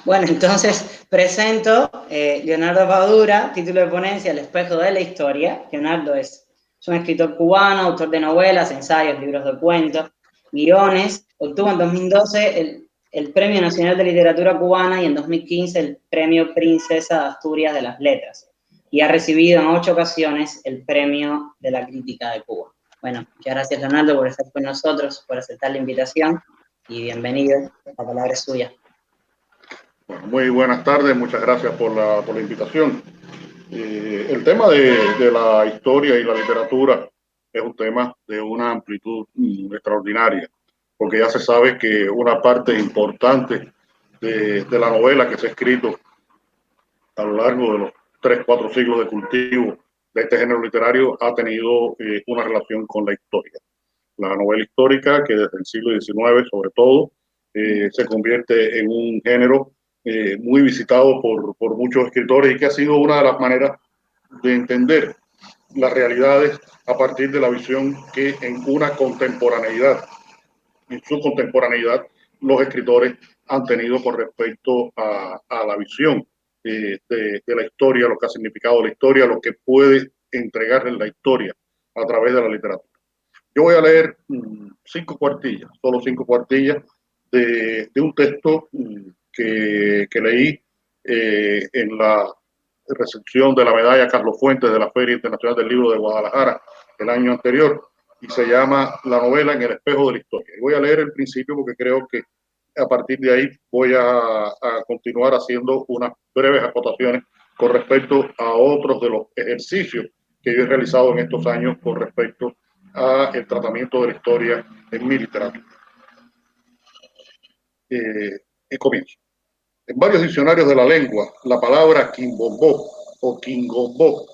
Bueno, entonces presento Leonardo Padura, título de ponencia El espejo de la historia. Leonardo es un escritor cubano, autor de novelas, ensayos, libros de cuentos, guiones. Obtuvo en 2012 el Premio Nacional de Literatura Cubana y en 2015 el Premio Princesa de Asturias de las Letras. Y ha recibido en 8 ocasiones el Premio de la Crítica de Cuba. Bueno, muchas gracias Leonardo por estar con nosotros, por aceptar la invitación y bienvenido. La palabra es suya. Bueno, muy buenas tardes, muchas gracias por la invitación. El tema de la historia y la literatura es un tema de una amplitud extraordinaria, porque ya se sabe que una parte importante de la novela que se ha escrito a lo largo de los 3, 4 siglos de cultivo de este género literario ha tenido una relación con la historia. La novela histórica, que desde el siglo XIX sobre todo, se convierte en un género muy visitado por muchos escritores y que ha sido una de las maneras de entender las realidades a partir de la visión que en una contemporaneidad, en su contemporaneidad, los escritores han tenido con respecto a la visión de la historia, lo que ha significado la historia, lo que puede entregarle la historia a través de la literatura. Yo voy a leer 5 cuartillas, solo 5 cuartillas de un texto que leí en la recepción de la medalla Carlos Fuentes de la Feria Internacional del Libro de Guadalajara el año anterior, y se llama La novela en el espejo de la historia. Y voy a leer el principio porque creo que a partir de ahí voy a continuar haciendo unas breves acotaciones con respecto a otros de los ejercicios que yo he realizado en estos años con respecto a el tratamiento de la historia en mi literatura. Comienzo. En varios diccionarios de la lengua, la palabra quimbombó o quingombó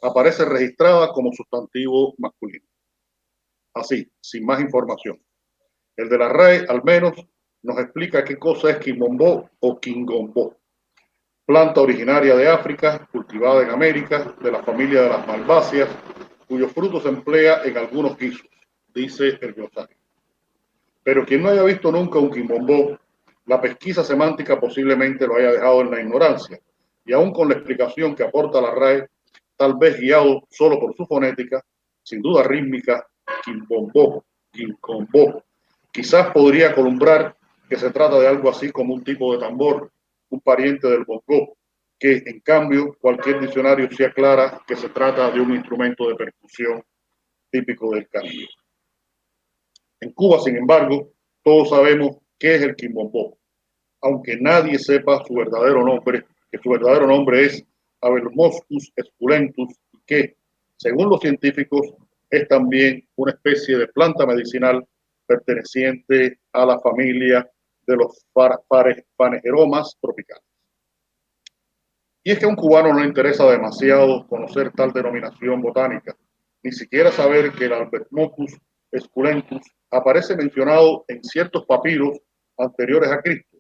aparece registrada como sustantivo masculino. Así, sin más información. El de la RAE, al menos, nos explica qué cosa es quimbombó o quingombó. Planta originaria de África, cultivada en América, de la familia de las malváceas, cuyo fruto se emplea en algunos guisos, dice el glosario. Pero quien no haya visto nunca un quimbombó, la pesquisa semántica posiblemente lo haya dejado en la ignorancia, y aún con la explicación que aporta la RAE, tal vez guiado solo por su fonética, sin duda rítmica, quimbombó, quincombó, quizás podría columbrar que se trata de algo así como un tipo de tambor, un pariente del bongó, que en cambio cualquier diccionario sí aclara que se trata de un instrumento de percusión típico del Caribe. En Cuba, sin embargo, todos sabemos qué es el quimbombó, aunque nadie sepa su verdadero nombre, que su verdadero nombre es Abelmoschus esculentus, y que, según los científicos, es también una especie de planta medicinal perteneciente a la familia de los fanegeromas tropicales. Y es que a un cubano no le interesa demasiado conocer tal denominación botánica, ni siquiera saber que el Albernocus esculentus aparece mencionado en ciertos papiros anteriores a Cristo,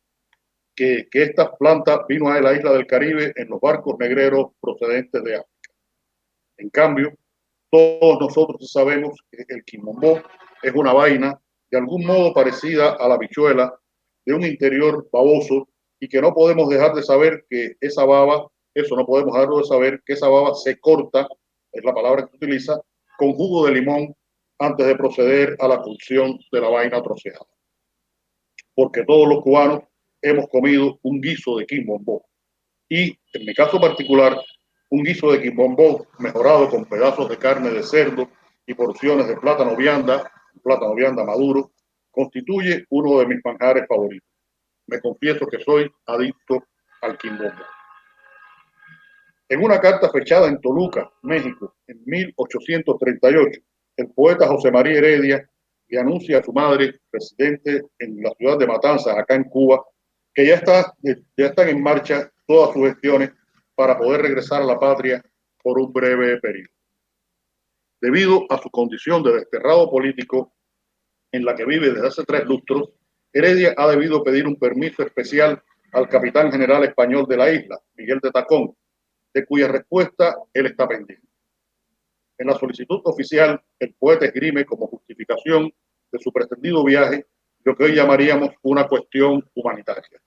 que esta planta vino a la isla del Caribe en los barcos negreros procedentes de África. En cambio, todos nosotros sabemos que el quimombó es una vaina de algún modo parecida a la habichuela, de un interior baboso, y que no podemos dejar de saber que esa baba, eso no podemos dejarlo de saber, que esa baba se corta, es la palabra que se utiliza, con jugo de limón antes de proceder a la cocción de la vaina troceada. Porque todos los cubanos hemos comido un guiso de quimbombó. Y, en mi caso particular, un guiso de quimbombó mejorado con pedazos de carne de cerdo y porciones de plátano vianda maduro, constituye uno de mis manjares favoritos. Me confieso que soy adicto al quimbombó. En una carta fechada en Toluca, México, en 1838, el poeta José María Heredia le anuncia a su madre, residente en la ciudad de Matanzas, acá en Cuba, que ya están en marcha todas sus gestiones para poder regresar a la patria por un breve periodo. Debido a su condición de desterrado político en la que vive desde hace 3 lustros, Heredia ha debido pedir un permiso especial al capitán general español de la isla, Miguel de Tacón, de cuya respuesta él está pendiente. En la solicitud oficial, el poeta esgrime como justificación de su pretendido viaje lo que hoy llamaríamos una cuestión humanitaria.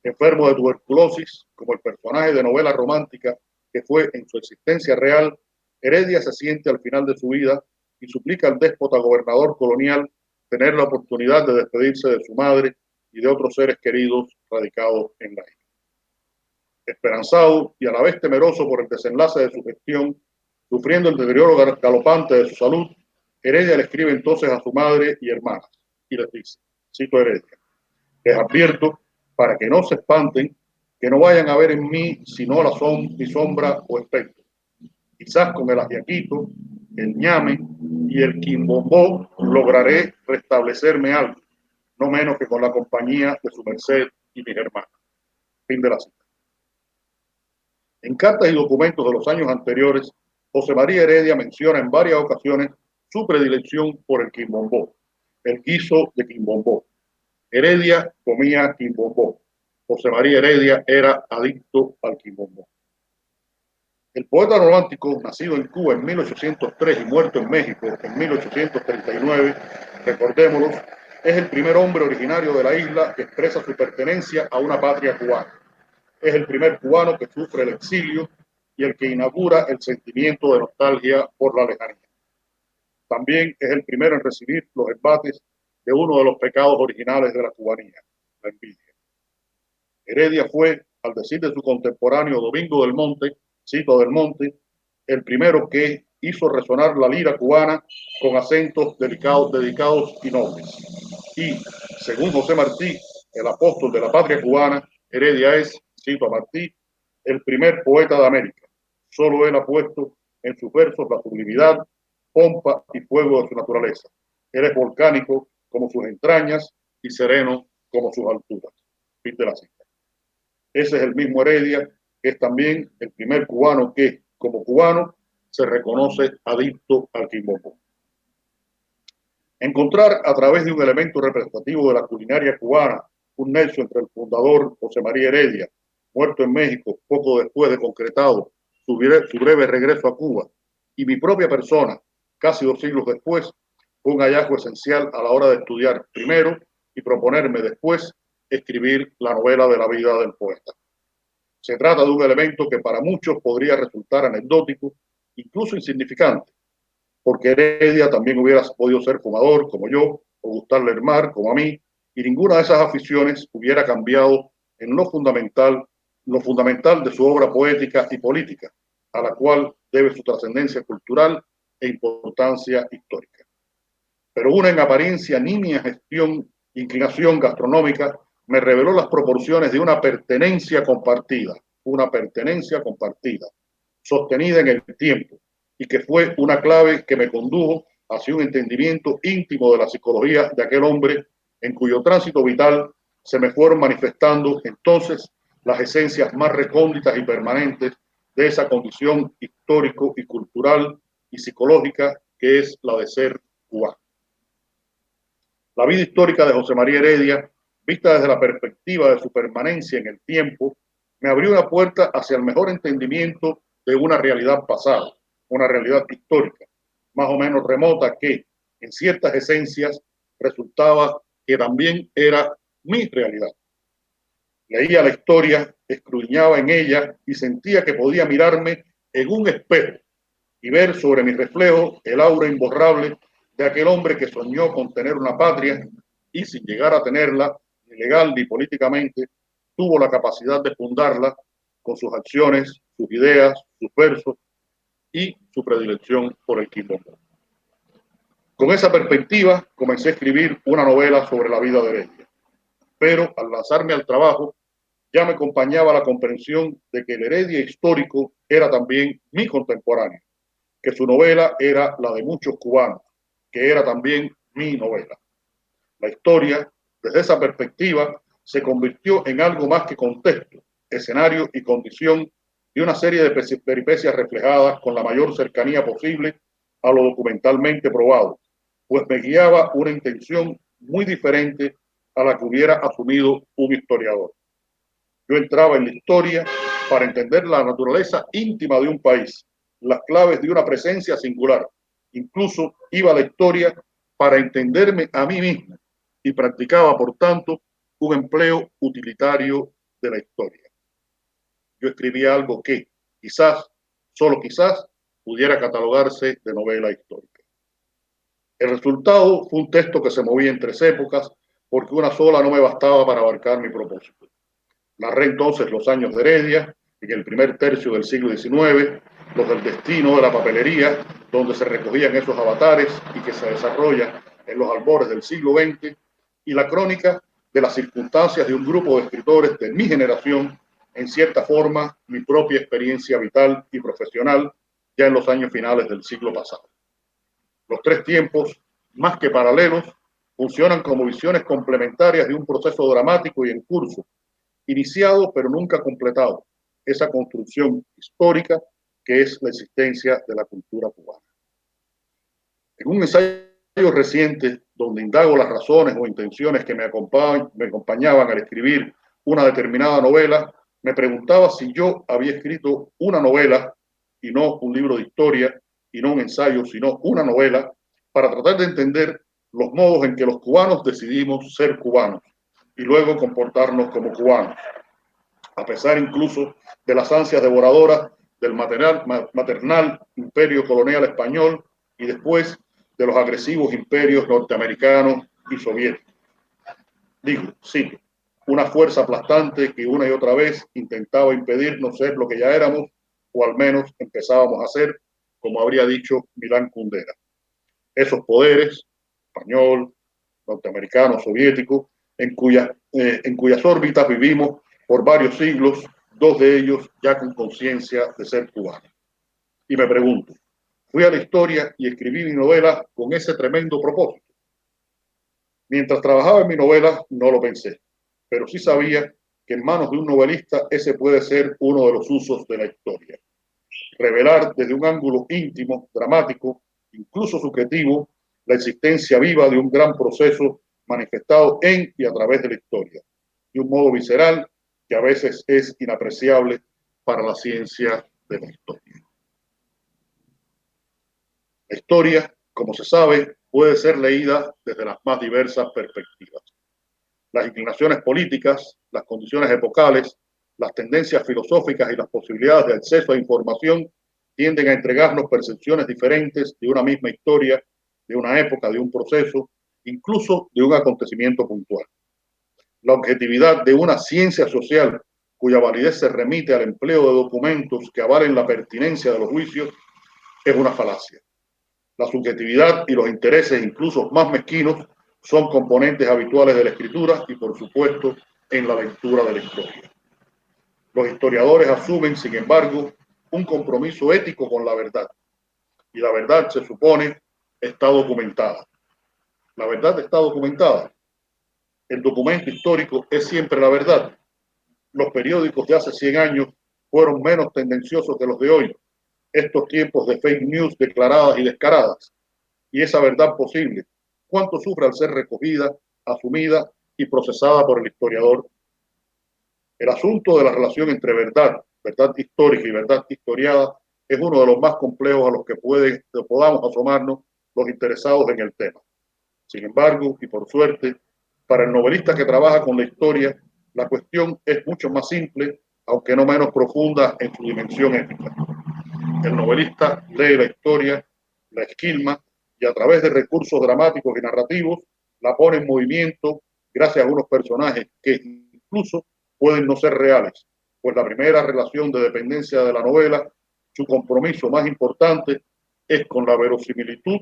Enfermo de tuberculosis, como el personaje de novela romántica que fue en su existencia real, Heredia se siente al final de su vida y suplica al déspota gobernador colonial tener la oportunidad de despedirse de su madre y de otros seres queridos radicados en la isla. Esperanzado y a la vez temeroso por el desenlace de su gestión, sufriendo el deterioro galopante de su salud, Heredia le escribe entonces a su madre y hermanas y les dice, cito Heredia, les advierto para que no se espanten, que no vayan a ver en mí sino mi sombra o espectro. Quizás con el ajiaquito, el ñame y el quimbombó lograré restablecerme algo, no menos que con la compañía de su merced y mis hermanas. Fin de la cita. En cartas y documentos de los años anteriores, José María Heredia menciona en varias ocasiones su predilección por el quimbombó, el guiso de quimbombó. Heredia comía quimbombó. José María Heredia era adicto al quimbombó. El poeta romántico, nacido en Cuba en 1803 y muerto en México en 1839, recordémoslo, es el primer hombre originario de la isla que expresa su pertenencia a una patria cubana. Es el primer cubano que sufre el exilio y el que inaugura el sentimiento de nostalgia por la lejanía. También es el primero en recibir los embates de uno de los pecados originales de la cubanía, la envidia. Heredia fue, al decir de su contemporáneo Domingo del Monte, cito del Monte, el primero que hizo resonar la lira cubana con acentos dedicados y nobles. Y, según José Martí, el apóstol de la patria cubana, Heredia es, cito a Martí, el primer poeta de América. Solo él ha puesto en sus versos la sublimidad, pompa y fuego de su naturaleza. Él es volcánico como sus entrañas y sereno como sus alturas. Fin de la cita. Ese es el mismo Heredia, que es también el primer cubano que, como cubano, se reconoce adicto al quimbombó. Encontrar a través de un elemento representativo de la culinaria cubana un nexo entre el fundador José María Heredia, muerto en México poco después de concretado su breve regreso a Cuba, y mi propia persona, casi 2 siglos después, fue un hallazgo esencial a la hora de estudiar primero y proponerme después escribir la novela de la vida del poeta. Se trata de un elemento que para muchos podría resultar anecdótico, incluso insignificante, porque Heredia también hubiera podido ser fumador como yo, o gustarle el mar como a mí, y ninguna de esas aficiones hubiera cambiado en lo fundamental de su obra poética y política, a la cual debe su trascendencia cultural e importancia histórica. Pero una en apariencia nimia inclinación gastronómica me reveló las proporciones de una pertenencia compartida, sostenida en el tiempo, y que fue una clave que me condujo hacia un entendimiento íntimo de la psicología de aquel hombre en cuyo tránsito vital se me fueron manifestando entonces las esencias más recónditas y permanentes de esa condición histórico y cultural y psicológica que es la de ser cubano. La vida histórica de José María Heredia, vista desde la perspectiva de su permanencia en el tiempo, me abrió una puerta hacia el mejor entendimiento de una realidad pasada, una realidad histórica, más o menos remota que, en ciertas esencias, resultaba que también era mi realidad. Leía la historia, escudriñaba en ella y sentía que podía mirarme en un espejo y ver sobre mi reflejo el aura imborrable de aquel hombre que soñó con tener una patria y sin llegar a tenerla, ni legal ni políticamente, tuvo la capacidad de fundarla con sus acciones, sus ideas, sus versos y su predilección por el quimbombó. Con esa perspectiva comencé a escribir una novela sobre la vida de Heredia, pero al lanzarme al trabajo ya me acompañaba la comprensión de que el Heredia histórico era también mi contemporáneo, que su novela era la de muchos cubanos, que era también mi novela. La historia, desde esa perspectiva, se convirtió en algo más que contexto, escenario y condición de una serie de peripecias reflejadas con la mayor cercanía posible a lo documentalmente probado, pues me guiaba una intención muy diferente a la que hubiera asumido un historiador. Yo entraba en la historia para entender la naturaleza íntima de un país, las claves de una presencia singular. Incluso iba a la historia para entenderme a mí mismo y practicaba, por tanto, un empleo utilitario de la historia. Yo escribí algo que quizás, solo quizás, pudiera catalogarse de novela histórica. El resultado fue un texto que se movía en tres épocas, porque una sola no me bastaba para abarcar mi propósito. Narré entonces los años de Heredia, en el primer tercio del siglo XIX, los del destino de la papelería, donde se recogían esos avatares y que se desarrollan en los albores del siglo XX, y la crónica de las circunstancias de un grupo de escritores de mi generación, en cierta forma mi propia experiencia vital y profesional, ya en los años finales del siglo pasado. Los tres tiempos, más que paralelos, funcionan como visiones complementarias de un proceso dramático y en curso, iniciado pero nunca completado, esa construcción histórica que es la existencia de la cultura cubana. En un ensayo reciente donde indago las razones o intenciones que me acompañaban al escribir una determinada novela, me preguntaba si yo había escrito una novela y no un libro de historia, y no un ensayo, sino una novela, para tratar de entender los modos en que los cubanos decidimos ser cubanos y luego comportarnos como cubanos, a pesar incluso de las ansias devoradoras del maternal imperio colonial español y después de los agresivos imperios norteamericanos y soviéticos. Digo, sí, una fuerza aplastante que una y otra vez intentaba impedirnos ser lo que ya éramos, o al menos empezábamos a ser, como habría dicho Milán Kundera. Esos poderes, español, norteamericano, soviético, en cuyas órbitas vivimos por varios siglos, dos de ellos ya con conciencia de ser cubanos. Y me pregunto, fui a la historia y escribí mi novela con ese tremendo propósito. Mientras trabajaba en mi novela no lo pensé, pero sí sabía que en manos de un novelista ese puede ser uno de los usos de la historia. Revelar desde un ángulo íntimo, dramático, incluso subjetivo, la existencia viva de un gran proceso manifestado en y a través de la historia, de un modo visceral que a veces es inapreciable para la ciencia de la historia. La historia, como se sabe, puede ser leída desde las más diversas perspectivas. Las inclinaciones políticas, las condiciones epocales, las tendencias filosóficas y las posibilidades de acceso a información tienden a entregarnos percepciones diferentes de una misma historia, de una época, de un proceso, incluso de un acontecimiento puntual. La objetividad de una ciencia social cuya validez se remite al empleo de documentos que avalen la pertinencia de los juicios es una falacia. La subjetividad y los intereses incluso más mezquinos son componentes habituales de la escritura y, por supuesto, en la lectura de la historia. Los historiadores asumen, sin embargo, un compromiso ético con la verdad. Y la verdad, se supone, está documentada. La verdad está documentada. El documento histórico es siempre la verdad. Los periódicos de hace 100 años fueron menos tendenciosos que los de hoy. Estos tiempos de fake news declaradas y descaradas. Y esa verdad posible, ¿cuánto sufre al ser recogida, asumida y procesada por el historiador? El asunto de la relación entre verdad, verdad histórica y verdad historiada es uno de los más complejos a los que podamos asomarnos los interesados en el tema. Sin embargo, y por suerte, para el novelista que trabaja con la historia, la cuestión es mucho más simple, aunque no menos profunda en su dimensión ética. El novelista lee la historia, la esquilma y a través de recursos dramáticos y narrativos la pone en movimiento gracias a unos personajes que incluso pueden no ser reales, pues la primera relación de dependencia de la novela, su compromiso más importante es con la verosimilitud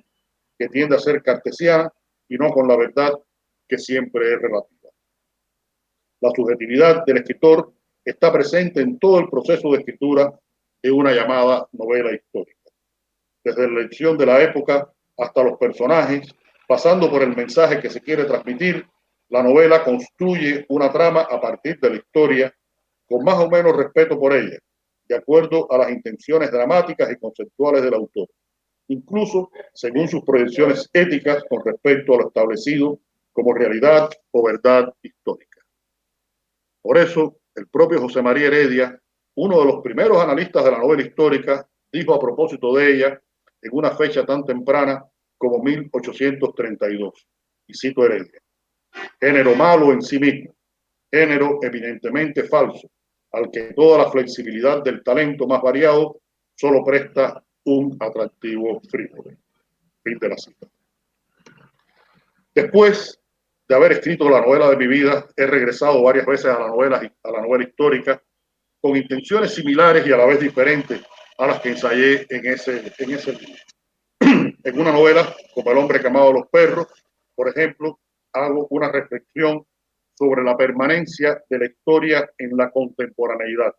que tiende a ser cartesiana y no con la verdad que siempre es relativa. La subjetividad del escritor está presente en todo el proceso de escritura de una llamada novela histórica. Desde la elección de la época hasta los personajes, pasando por el mensaje que se quiere transmitir, la novela construye una trama a partir de la historia con más o menos respeto por ella, de acuerdo a las intenciones dramáticas y conceptuales del autor, incluso según sus proyecciones éticas con respecto a lo establecido como realidad o verdad histórica. Por eso, el propio José María Heredia, uno de los primeros analistas de la novela histórica, dijo a propósito de ella en una fecha tan temprana como 1832, y cito Heredia: género malo en sí mismo, género eminentemente falso, al que toda la flexibilidad del talento más variado solo presta un atractivo frívolo. Fin de la cita. Después de haber escrito la novela de mi vida, he regresado varias veces a la novela histórica, con intenciones similares y a la vez diferentes a las que ensayé en ese libro. En una novela como El hombre que amaba a los perros, por ejemplo, hago una reflexión sobre la permanencia de la historia en la contemporaneidad.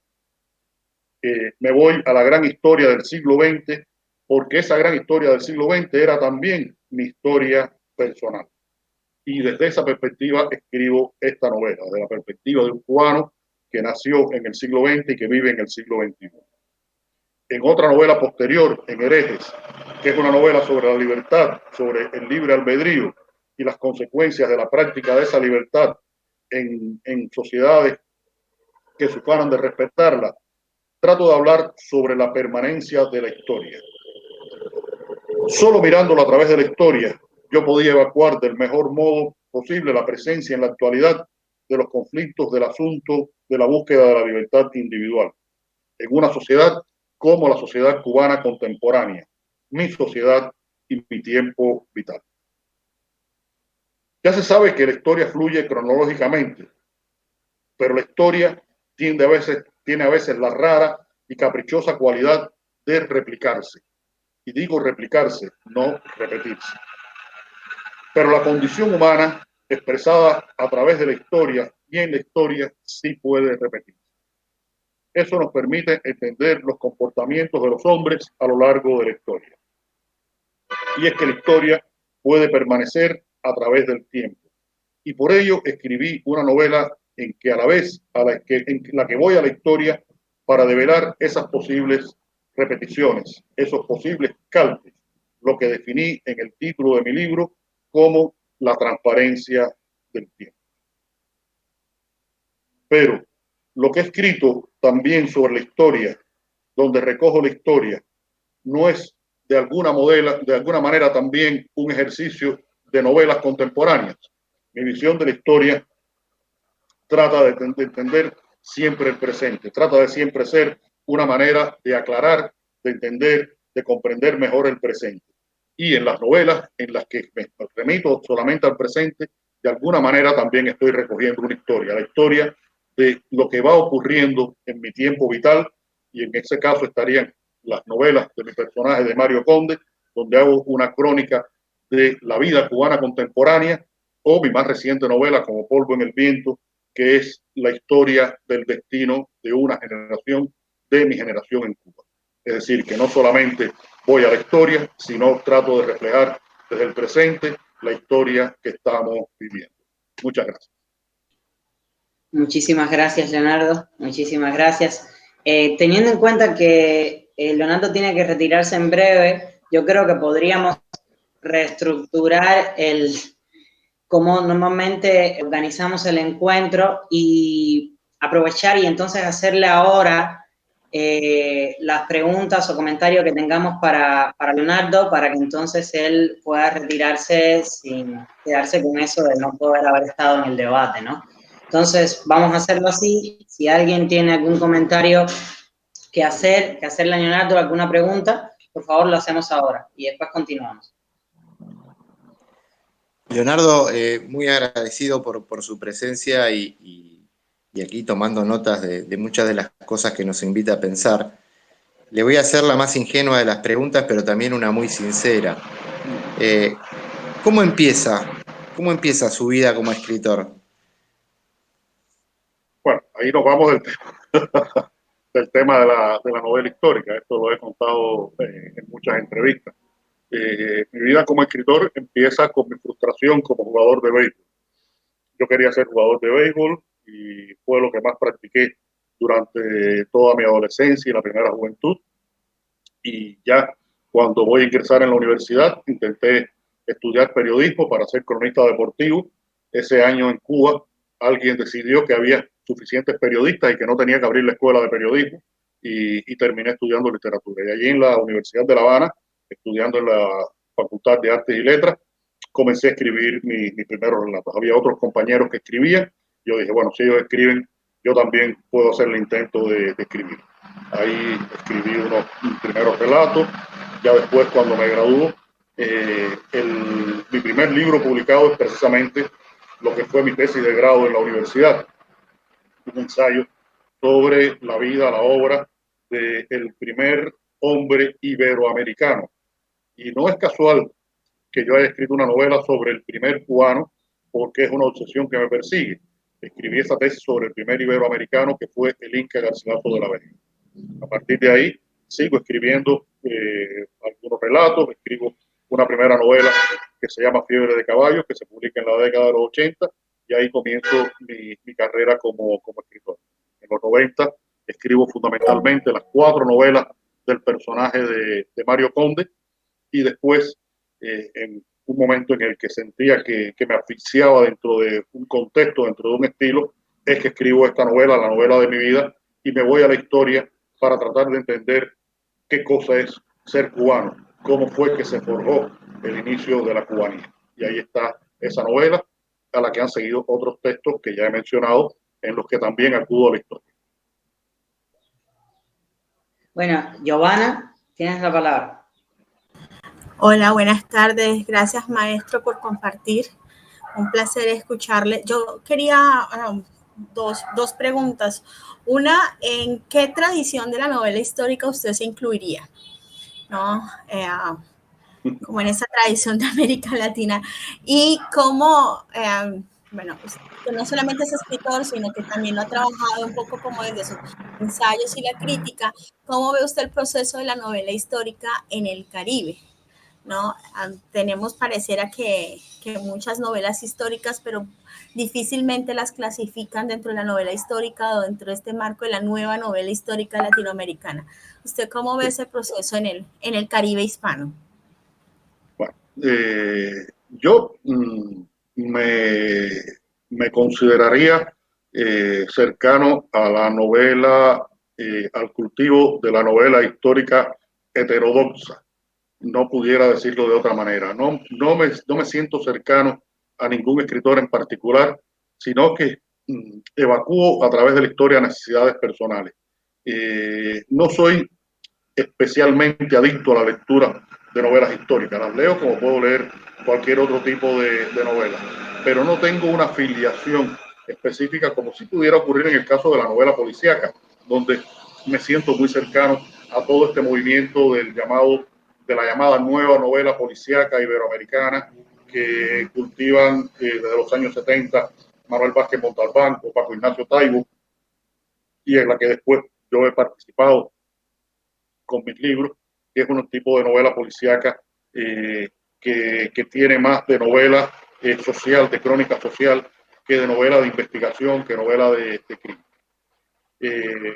Me voy a la gran historia del siglo XX, porque esa gran historia del siglo XX era también mi historia personal. Y desde esa perspectiva escribo esta novela, desde la perspectiva de un cubano que nació en el siglo XX y que vive en el siglo XXI. En otra novela posterior, en Herejes, que es una novela sobre la libertad, sobre el libre albedrío y las consecuencias de la práctica de esa libertad en sociedades que se ufanan de respetarla, trato de hablar sobre la permanencia de la historia. Solo mirándolo a través de la historia, yo podía evacuar del mejor modo posible la presencia en la actualidad de los conflictos del asunto de la búsqueda de la libertad individual en una sociedad como la sociedad cubana contemporánea, mi sociedad y mi tiempo vital. Ya se sabe que la historia fluye cronológicamente, pero la historia tiene a veces la rara y caprichosa cualidad de replicarse. Y digo replicarse, no repetirse. Pero la condición humana, expresada a través de la historia y en la historia, sí puede repetirse. Eso nos permite entender los comportamientos de los hombres a lo largo de la historia. Y es que la historia puede permanecer a través del tiempo. Y por ello escribí una novela en que a la vez en la que voy a la historia para develar esas posibles repeticiones, esos posibles calques, lo que definí en el título de mi libro como la transparencia del tiempo. Pero lo que he escrito también sobre la historia, donde recojo la historia, no es de alguna manera también un ejercicio de novelas contemporáneas. Mi visión de la historia trata de entender siempre el presente, trata de siempre ser una manera de aclarar, de entender, de comprender mejor el presente. Y en las novelas en las que me remito solamente al presente, de alguna manera también estoy recogiendo una historia, la historia de lo que va ocurriendo en mi tiempo vital, y en ese caso estarían las novelas de mi personaje de Mario Conde, donde hago una crónica de la vida cubana contemporánea, o mi más reciente novela, Como polvo en el viento, que es la historia del destino de una generación, de mi generación en Cuba. Es decir, que no solamente voy a la historia, sino trato de reflejar desde el presente la historia que estamos viviendo. Muchas gracias. Muchísimas gracias, Leonardo. Muchísimas gracias. Teniendo en cuenta que Leonardo tiene que retirarse en breve, yo creo que podríamos reestructurar cómo normalmente organizamos el encuentro y aprovechar y entonces hacerle ahora las preguntas o comentarios que tengamos para Leonardo, para que entonces él pueda retirarse sin quedarse con eso de no poder haber estado en el debate, ¿no? Entonces, vamos a hacerlo así. Si alguien tiene algún comentario que hacerle a Leonardo, alguna pregunta, por favor lo hacemos ahora y después continuamos. Leonardo, muy agradecido por su presencia y aquí tomando notas de muchas de las cosas que nos invita a pensar. Le voy a hacer la más ingenua de las preguntas, pero también una muy sincera. ¿Cómo empieza su vida como escritor? Bueno, ahí nos vamos del tema de la novela histórica. Esto lo he contado en muchas entrevistas. Mi vida como escritor empieza con mi frustración como jugador de béisbol. Yo quería ser jugador de béisbol y fue lo que más practiqué durante toda mi adolescencia y la primera juventud. Y ya cuando voy a ingresar en la universidad, intenté estudiar periodismo para ser cronista deportivo. Ese año en Cuba, alguien decidió que había suficientes periodistas y que no tenía que abrir la escuela de periodismo y terminé estudiando literatura. Y allí en la Universidad de La Habana, estudiando en la Facultad de Artes y Letras, comencé a escribir mis primeros relatos. Había otros compañeros que escribían Yo dije, bueno, si ellos escriben, yo también puedo hacer el intento de escribir. Ahí escribí unos primeros relatos. Ya después, cuando me graduó, mi primer libro publicado es precisamente lo que fue mi tesis de grado en la universidad, un ensayo sobre la vida, la obra del primer hombre iberoamericano. Y no es casual que yo haya escrito una novela sobre el primer cubano, porque es una obsesión que me persigue. Escribí esa tesis sobre el primer iberoamericano, que fue el Inca Garcilaso de la Vega. A partir de ahí sigo escribiendo algunos relatos, escribo una primera novela que se llama Fiebre de Caballos, que se publica en la década de los 80, y ahí comienzo mi carrera como escritor. En los 90 escribo fundamentalmente las 4 novelas del personaje de Mario Conde, y después, en un momento en el que sentía que me asfixiaba dentro de un contexto, dentro de un estilo, es que escribo esta novela, la novela de mi vida, y me voy a la historia para tratar de entender qué cosa es ser cubano, cómo fue que se forjó el inicio de la cubanía. Y ahí está esa novela, a la que han seguido otros textos que ya he mencionado, en los que también acudo a la historia. Bueno, Giovanna, tienes la palabra. Hola, buenas tardes. Gracias, maestro, por compartir. Un placer escucharle. Yo quería dos preguntas. Una, ¿en qué tradición de la novela histórica usted se incluiría? ¿No? Como en esa tradición de América Latina. Y cómo, bueno, usted no solamente es escritor, sino que también lo ha trabajado un poco como desde sus ensayos y la crítica. ¿Cómo ve usted el proceso de la novela histórica en el Caribe? ¿No? Tenemos pareciera que muchas novelas históricas, pero difícilmente las clasifican dentro de la novela histórica o dentro de este marco de la nueva novela histórica latinoamericana. ¿Usted cómo ve ese proceso en el Caribe hispano? Bueno, yo me consideraría cercano a la novela, al cultivo de la novela histórica heterodoxa. No pudiera decirlo de otra manera. No me siento cercano a ningún escritor en particular, sino que evacúo a través de la historia necesidades personales. No soy especialmente adicto a la lectura de novelas históricas. Las leo como puedo leer cualquier otro tipo de novela, pero no tengo una afiliación específica como si pudiera ocurrir en el caso de la novela policíaca, donde me siento muy cercano a todo este movimiento de la llamada nueva novela policíaca iberoamericana que cultivan desde los años 70 Manuel Vázquez Montalbán o Paco Ignacio Taibo, y en la que después yo he participado con mis libros, que es un tipo de novela policíaca que tiene más de novela social, de crónica social, que de novela de investigación, que novela de crimen.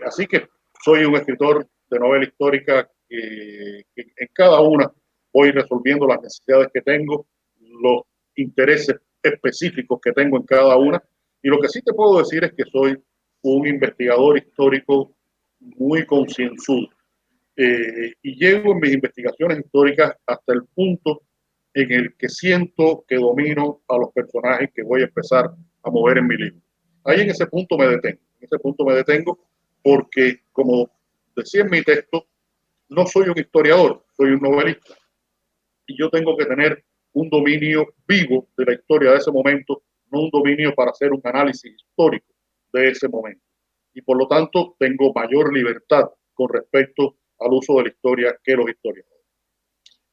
Así que soy un escritor de novela histórica que en cada una voy resolviendo las necesidades que tengo, los intereses específicos que tengo en cada una, y lo que sí te puedo decir es que soy un investigador histórico muy concienzudo. Y llego en mis investigaciones históricas hasta el punto en el que siento que domino a los personajes que voy a empezar a mover en mi libro. Ahí en ese punto me detengo porque, como decía en mi texto, no soy un historiador, soy un novelista. Y yo tengo que tener un dominio vivo de la historia de ese momento, no un dominio para hacer un análisis histórico de ese momento. Y por lo tanto tengo mayor libertad con respecto al uso de la historia que los historiadores.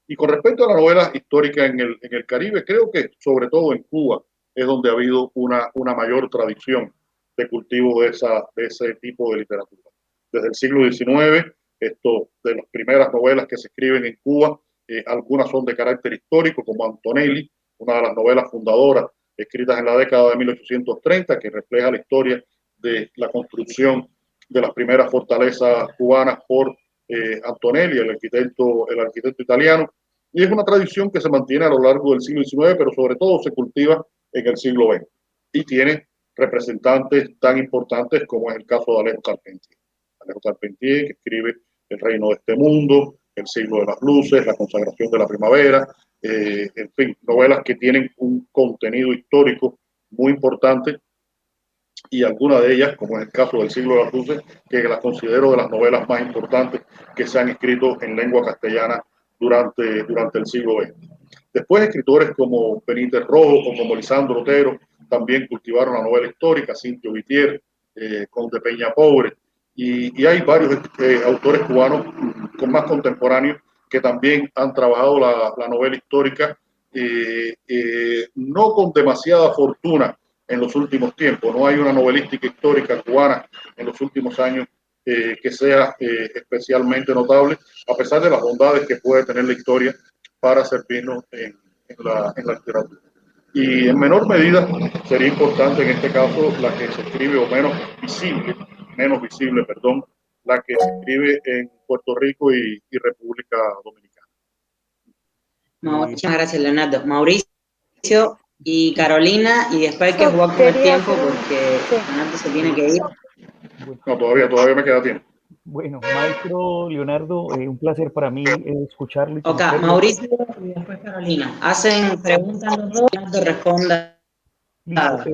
Y con respecto a la novela histórica en el Caribe, creo que sobre todo en Cuba es donde ha habido una mayor tradición de cultivo de ese tipo de literatura. Desde el siglo XIX, de las primeras novelas que se escriben en Cuba, algunas son de carácter histórico, como Antonelli, una de las novelas fundadoras escritas en la década de 1830, que refleja la historia de la construcción de las primeras fortalezas cubanas por Antonelli, el arquitecto italiano, y es una tradición que se mantiene a lo largo del siglo XIX, pero sobre todo se cultiva en el siglo XX, y tiene representantes tan importantes como es el caso de Alejo Carpentier. Alejo Carpentier, que escribe El reino de este mundo, El siglo de las luces, La consagración de la primavera, en fin, novelas que tienen un contenido histórico muy importante y algunas de ellas, como en el caso del Siglo de las Luces, que las considero de las novelas más importantes que se han escrito en lengua castellana durante el siglo XX. Después, escritores como Benítez Rojo o como Lisandro Otero también cultivaron la novela histórica, Cintio Vitier, Conde Peña Pobre, y hay varios autores cubanos con más contemporáneos que también han trabajado la novela histórica, no con demasiada fortuna en los últimos tiempos. No hay una novelística histórica cubana en los últimos años que sea especialmente notable, a pesar de las bondades que puede tener la historia para servirnos en la literatura. Y en menor medida sería importante en este caso la que se escribe, o menos visible, la que se escribe en Puerto Rico y República Dominicana. Muchas gracias, Leonardo. Mauricio y Carolina, y después hay que jugar con el tiempo porque Leonardo se tiene que ir. No, todavía me queda tiempo. Bueno, maestro Leonardo, un placer para mí escucharlo. Ok, Mauricio y después Carolina. Hacen preguntas los dos y Leonardo responda. Listo.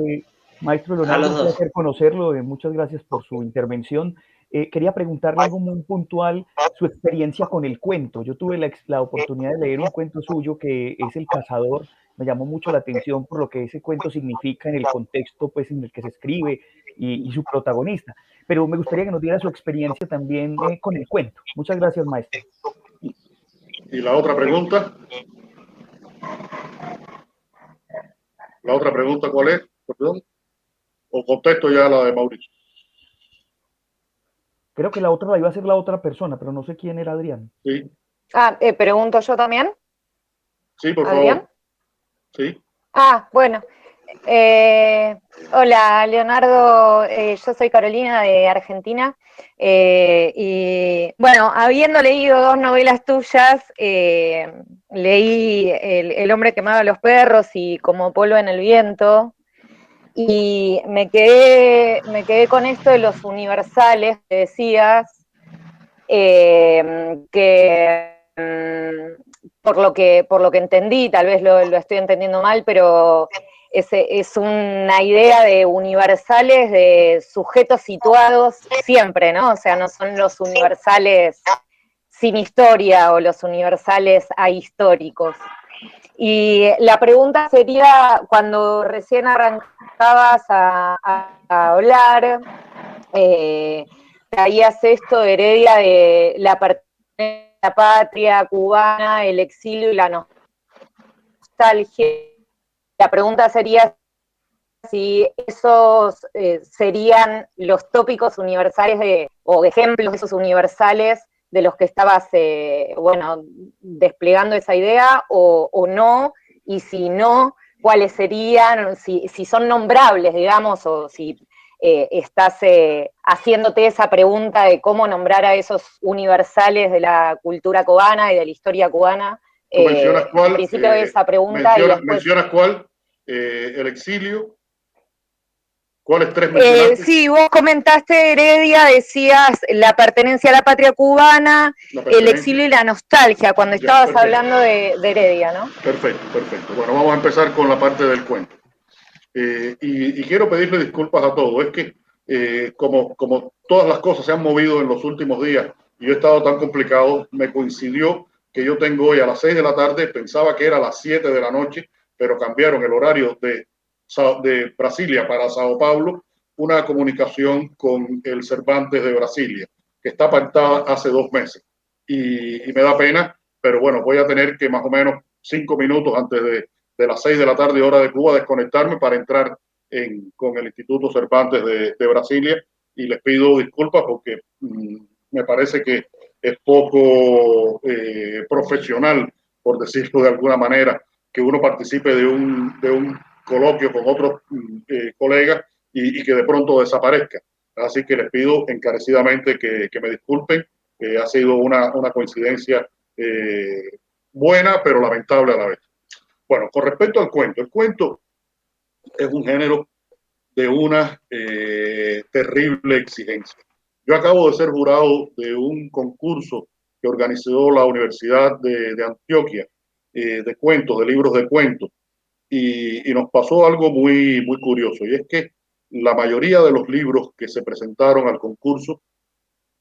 Maestro Leonardo, un placer conocerlo. Muchas gracias por su intervención. Quería preguntarle algo muy puntual, su experiencia con el cuento. Yo tuve la oportunidad de leer un cuento suyo que es El Cazador. Me llamó mucho la atención por lo que ese cuento significa en el contexto pues, en el que se escribe y su protagonista. Pero me gustaría que nos diera su experiencia también con el cuento. Muchas gracias, maestro. ¿Y la otra pregunta? ¿La otra pregunta cuál es? ¿Perdón? ¿O contesto ya la de Mauricio? Creo que la otra la iba a hacer la otra persona, pero no sé quién era Adrián. Sí. ¿Pregunto yo también? Sí, por ¿Adrián? favor. Sí. Bueno. Hola, Leonardo. Yo soy Carolina de Argentina. Y bueno, habiendo leído dos novelas tuyas, leí El hombre que amaba a los perros y Como polvo en el viento. Y me quedé con esto de los universales que decías, que por lo que entendí, tal vez lo estoy entendiendo mal, pero es una idea de universales, de sujetos situados siempre, ¿no? O sea, no son los universales sin historia o los universales ahistóricos. Y la pregunta sería, cuando recién arrancabas a hablar, traías esto de Heredia de la patria cubana, el exilio y la nostalgia. La pregunta sería si esos serían los tópicos universales o ejemplos de esos universales de los que estabas, desplegando esa idea o no, y si no, cuáles serían, si son nombrables, digamos, o si estás haciéndote esa pregunta de cómo nombrar a esos universales de la cultura cubana y de la historia cubana. ¿Tú mencionas cuál? En principio esa pregunta. ¿Mencionas cuál? El exilio. ¿Cuáles tres mencionaste? Sí, vos comentaste Heredia, decías la pertenencia a la patria cubana, el exilio y la nostalgia, cuando estabas hablando de Heredia, ¿no? Perfecto. Bueno, vamos a empezar con la parte del cuento. Y quiero pedirle disculpas a todos. Es que como todas las cosas se han movido en los últimos días y yo he estado tan complicado, me coincidió que yo tengo hoy a las 6 de la tarde, pensaba que era a las 7 de la noche, pero cambiaron el horario de Brasilia para Sao Paulo, una comunicación con el Cervantes de Brasilia, que está pactada hace 2 meses. Y me da pena, pero bueno, voy a tener que más o menos 5 minutos antes de las 6 de la tarde, hora de Cuba, desconectarme para entrar con el Instituto Cervantes de Brasilia, y les pido disculpas porque me parece que es poco profesional, por decirlo de alguna manera, que uno participe de un coloquio con otros colegas y que de pronto desaparezca. Así que les pido encarecidamente que me disculpen. Ha sido una coincidencia buena, pero lamentable a la vez. Bueno, con respecto al cuento, el cuento es un género de una terrible exigencia. Yo acabo de ser jurado de un concurso que organizó la Universidad de Antioquia, de cuentos, de libros de cuentos, y nos pasó algo muy curioso, y es que la mayoría de los libros que se presentaron al concurso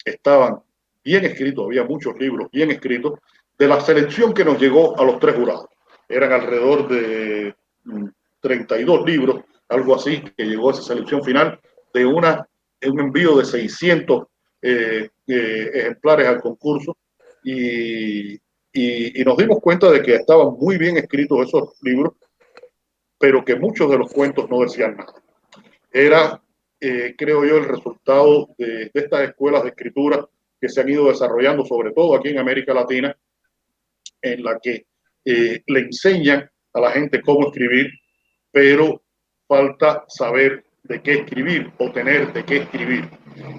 estaban bien escritos, había muchos libros bien escritos, de la selección que nos llegó a los 3 jurados. Eran alrededor de 32 libros, algo así, que llegó a esa selección final de un envío de 600 ejemplares al concurso y nos dimos cuenta de que estaban muy bien escritos esos libros, pero que muchos de los cuentos no decían nada. Era, creo yo, el resultado de estas escuelas de escritura que se han ido desarrollando, sobre todo aquí en América Latina, en la que le enseñan a la gente cómo escribir, pero falta saber de qué escribir o tener de qué escribir,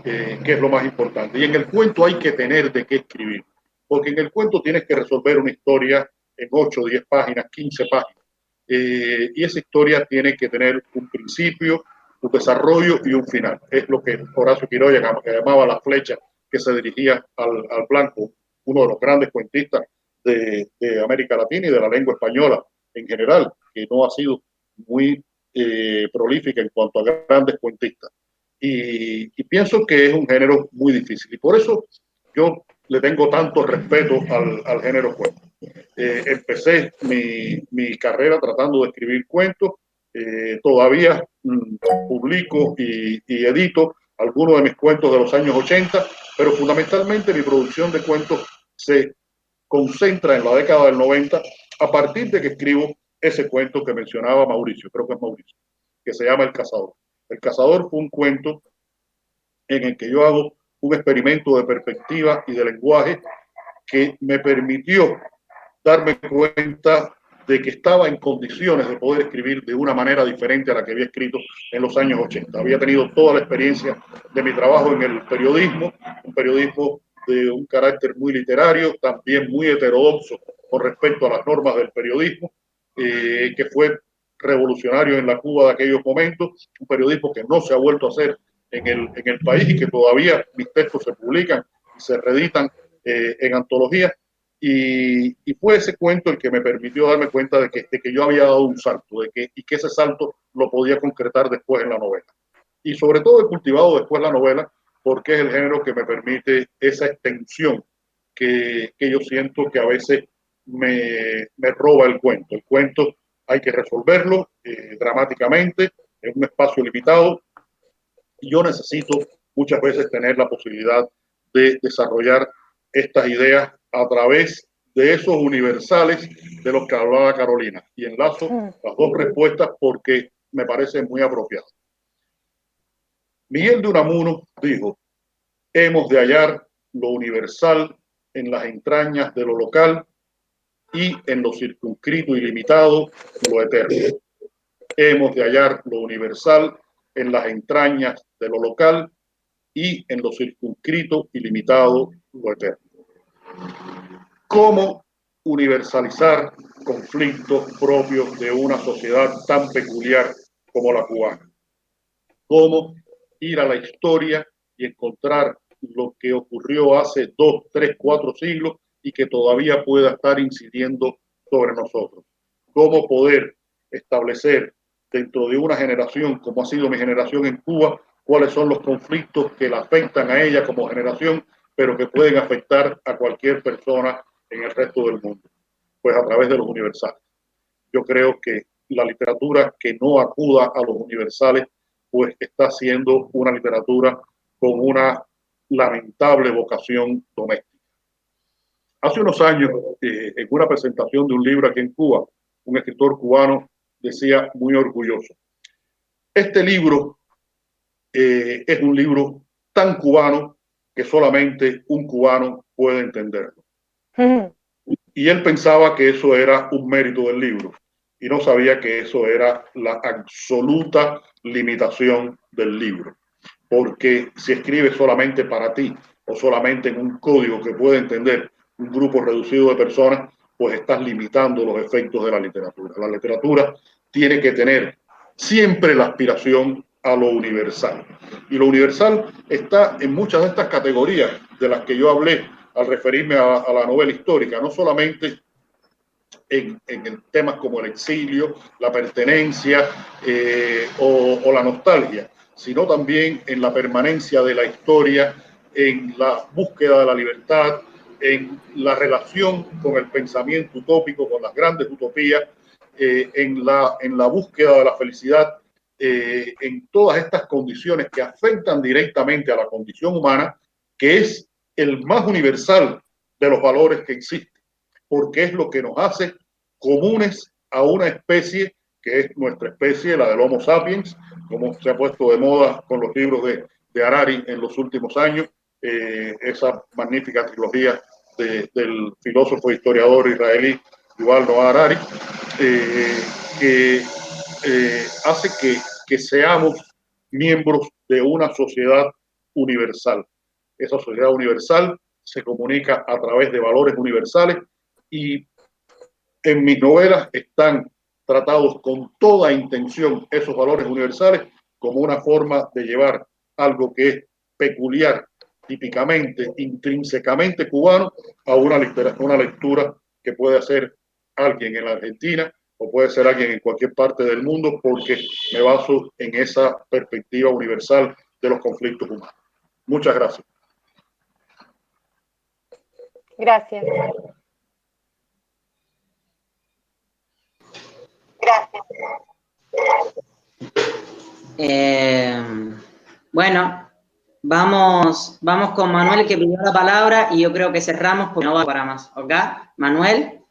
que es lo más importante. Y en el cuento hay que tener de qué escribir, porque en el cuento tienes que resolver una historia en 8, 10 páginas, 15 páginas. Y esa historia tiene que tener un principio, un desarrollo y un final. Es lo que Horacio Quiroga llamaba la flecha que se dirigía al blanco, uno de los grandes cuentistas de América Latina y de la lengua española en general, que no ha sido muy prolífica en cuanto a grandes cuentistas. Y pienso que es un género muy difícil. Y por eso yo le tengo tanto respeto al género cuento. Empecé mi carrera tratando de escribir cuentos. Todavía publico y edito algunos de mis cuentos de los años 80, pero fundamentalmente mi producción de cuentos se concentra en la década del 90 a partir de que escribo ese cuento que mencionaba Mauricio, creo que es Mauricio, que se llama El Cazador. El Cazador fue un cuento en el que yo hago un experimento de perspectiva y de lenguaje que me permitió darme cuenta de que estaba en condiciones de poder escribir de una manera diferente a la que había escrito en los años 80. Había tenido toda la experiencia de mi trabajo en el periodismo, un periodismo de un carácter muy literario, también muy heterodoxo con respecto a las normas del periodismo, que fue revolucionario en la Cuba de aquellos momentos, un periodismo que no se ha vuelto a hacer en el país y que todavía mis textos se publican y se reeditan en antologías. Y fue ese cuento el que me permitió darme cuenta de que yo había dado un salto y que ese salto lo podía concretar después en la novela. Y sobre todo he cultivado después la novela porque es el género que me permite esa extensión que yo siento que a veces me roba el cuento. El cuento hay que resolverlo dramáticamente en un espacio limitado. Y yo necesito muchas veces tener la posibilidad de desarrollar estas ideas a través de esos universales de los que hablaba Carolina. Y enlazo las dos respuestas porque me parece muy apropiado. Miguel de Unamuno dijo: hemos de hallar lo universal en las entrañas de lo local y en lo circunscrito y limitado lo eterno. Hemos de hallar lo universal en las entrañas de lo local y en lo circunscrito y limitado lo eterno. ¿Cómo universalizar conflictos propios de una sociedad tan peculiar como la cubana? ¿Cómo ir a la historia y encontrar lo que ocurrió hace 2, 3, 4 siglos y que todavía pueda estar incidiendo sobre nosotros? ¿Cómo poder establecer dentro de una generación, como ha sido mi generación en Cuba, cuáles son los conflictos que la afectan a ella como generación, pero que pueden afectar a cualquier persona en el resto del mundo? Pues a través de los universales. Yo creo que la literatura que no acuda a los universales, pues está siendo una literatura con una lamentable vocación doméstica. Hace unos años, en una presentación de un libro aquí en Cuba, un escritor cubano decía muy orgulloso: este libro es un libro tan cubano que solamente un cubano puede entenderlo. Y él pensaba que eso era un mérito del libro y no sabía que eso era la absoluta limitación del libro. Porque si escribes solamente para ti o solamente en un código que puede entender un grupo reducido de personas, pues estás limitando los efectos de la literatura. La literatura tiene que tener siempre la aspiración a lo universal. Y lo universal está en muchas de estas categorías de las que yo hablé al referirme a la novela histórica, no solamente en temas como el exilio, la pertenencia o la nostalgia, sino también en la permanencia de la historia, en la búsqueda de la libertad, en la relación con el pensamiento utópico, con las grandes utopías, en la búsqueda de la felicidad, en todas estas condiciones que afectan directamente a la condición humana, que es el más universal de los valores que existen, porque es lo que nos hace comunes a una especie que es nuestra especie, la del Homo sapiens, como se ha puesto de moda con los libros de Harari en los últimos años, esa magnífica trilogía del filósofo e historiador israelí Yuval Noah Harari, que hace que seamos miembros de una sociedad universal. Esa sociedad universal se comunica a través de valores universales y en mis novelas están tratados con toda intención esos valores universales como una forma de llevar algo que es peculiar, típicamente, intrínsecamente cubano, a una lectura que puede hacer alguien en la Argentina o puede ser alguien en cualquier parte del mundo, porque me baso en esa perspectiva universal de los conflictos humanos. Muchas gracias. Gracias. Bueno, vamos con Manuel, que pidió la palabra, y yo creo que cerramos porque no va para más. ¿Ok? Manuel.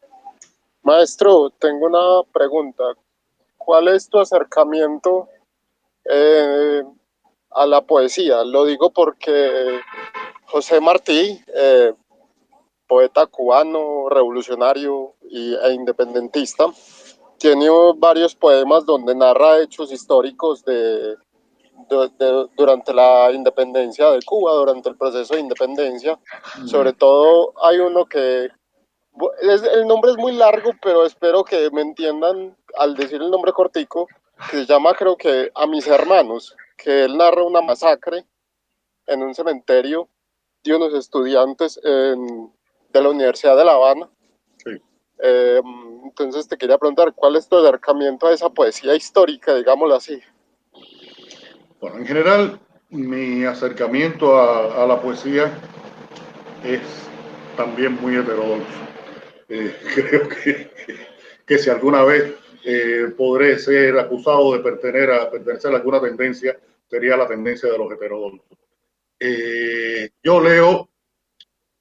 Maestro, tengo una pregunta. ¿Cuál es tu acercamiento a la poesía? Lo digo porque José Martí, poeta cubano, revolucionario e independentista, tiene varios poemas donde narra hechos históricos durante la independencia de Cuba, durante el proceso de independencia. Sobre todo hay uno que el nombre es muy largo, pero espero que me entiendan al decir el nombre cortico, que se llama, creo que, A mis hermanos, que él narra una masacre en un cementerio de unos estudiantes de la Universidad de La Habana. Sí. Entonces te quería preguntar, ¿cuál es tu acercamiento a esa poesía histórica, digámoslo así? Bueno, en general, mi acercamiento a la poesía es también muy heterodoxo. Creo que si alguna vez podré ser acusado de pertenecer a alguna tendencia, sería la tendencia de los heterodoxos. Yo leo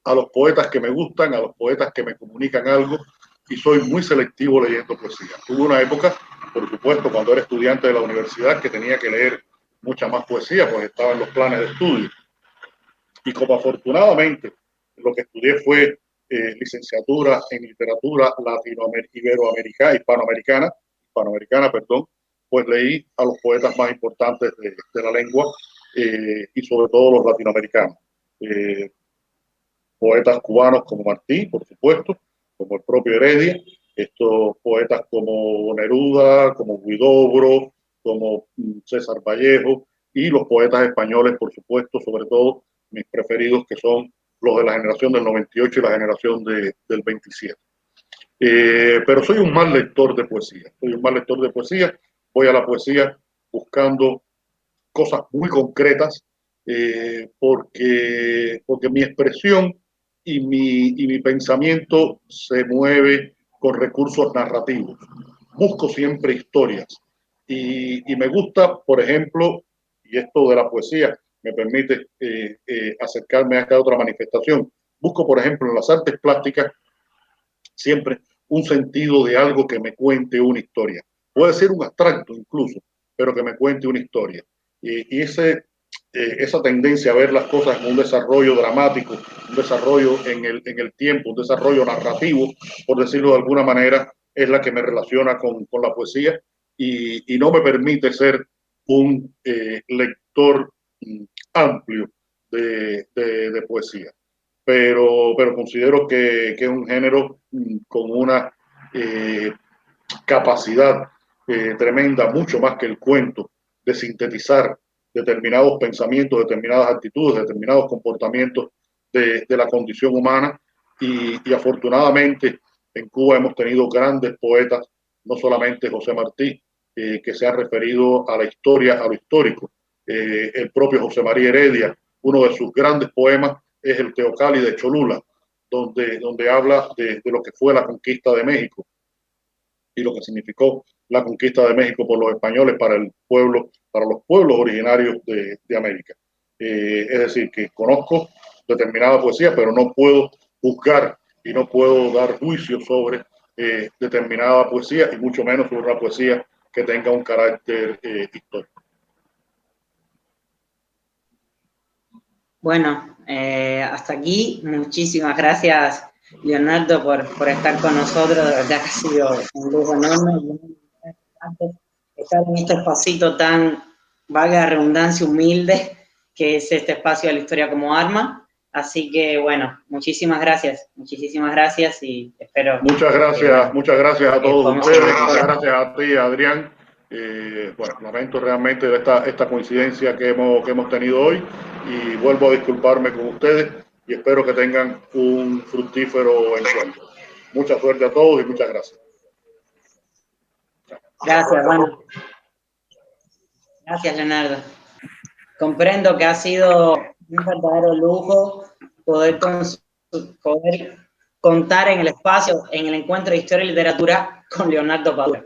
a los poetas que me gustan, a los poetas que me comunican algo, y soy muy selectivo leyendo poesía. Tuve una época, por supuesto, cuando era estudiante de la universidad, que tenía que leer mucha más poesía, pues estaba en los planes de estudio. Y como afortunadamente lo que estudié fue licenciatura en literatura hispanoamericana, pues leí a los poetas más importantes de la lengua y sobre todo los latinoamericanos. Poetas cubanos como Martí, por supuesto, como el propio Heredia, estos poetas como Neruda, como Huidobro, como César Vallejo, y los poetas españoles, por supuesto, sobre todo mis preferidos, que son los de la generación del 98 y la generación del 27. Pero soy un mal lector de poesía, voy a la poesía buscando cosas muy concretas, porque mi expresión y mi pensamiento se mueve con recursos narrativos. Busco siempre historias y me gusta, por ejemplo, y esto de la poesía me permite acercarme a esta otra manifestación. Busco, por ejemplo, en las artes plásticas siempre un sentido de algo que me cuente una historia. Puede ser un abstracto incluso, pero que me cuente una historia. Y esa tendencia a ver las cosas en un desarrollo dramático, un desarrollo en el tiempo, un desarrollo narrativo, por decirlo de alguna manera, es la que me relaciona con la poesía y no me permite ser un lector amplio de poesía. Pero considero que es un género con una capacidad tremenda, mucho más que el cuento, de sintetizar determinados pensamientos, determinadas actitudes, determinados comportamientos de la condición humana. Y afortunadamente en Cuba hemos tenido grandes poetas, no solamente José Martí, que se ha referido a la historia, a lo histórico, el propio José María Heredia. Uno de sus grandes poemas es el Teocalli de Cholula, donde habla de lo que fue la conquista de México y lo que significó la conquista de México por los españoles para el pueblo, para los pueblos originarios de América. Es decir, que conozco determinada poesía, pero no puedo juzgar y no puedo dar juicio sobre determinada poesía, y mucho menos sobre una poesía que tenga un carácter histórico. Bueno, hasta aquí. Muchísimas gracias, Leonardo, por estar con nosotros. De verdad que ha sido un lujo enorme. Estar en este espacito tan, valga la redundancia, humilde, que es este espacio de la historia como arma. Así que, bueno, muchísimas gracias y espero... Muchas gracias a todos ustedes, muchas gracias a ti, Adrián. Bueno, lamento realmente esta coincidencia que hemos tenido hoy, y vuelvo a disculparme con ustedes y espero que tengan un fructífero encuentro. Mucha suerte a todos y muchas gracias. Gracias, bueno. Gracias, Leonardo. Comprendo que ha sido un verdadero lujo poder contar en el espacio, en el encuentro de historia y literatura con Leonardo Padura.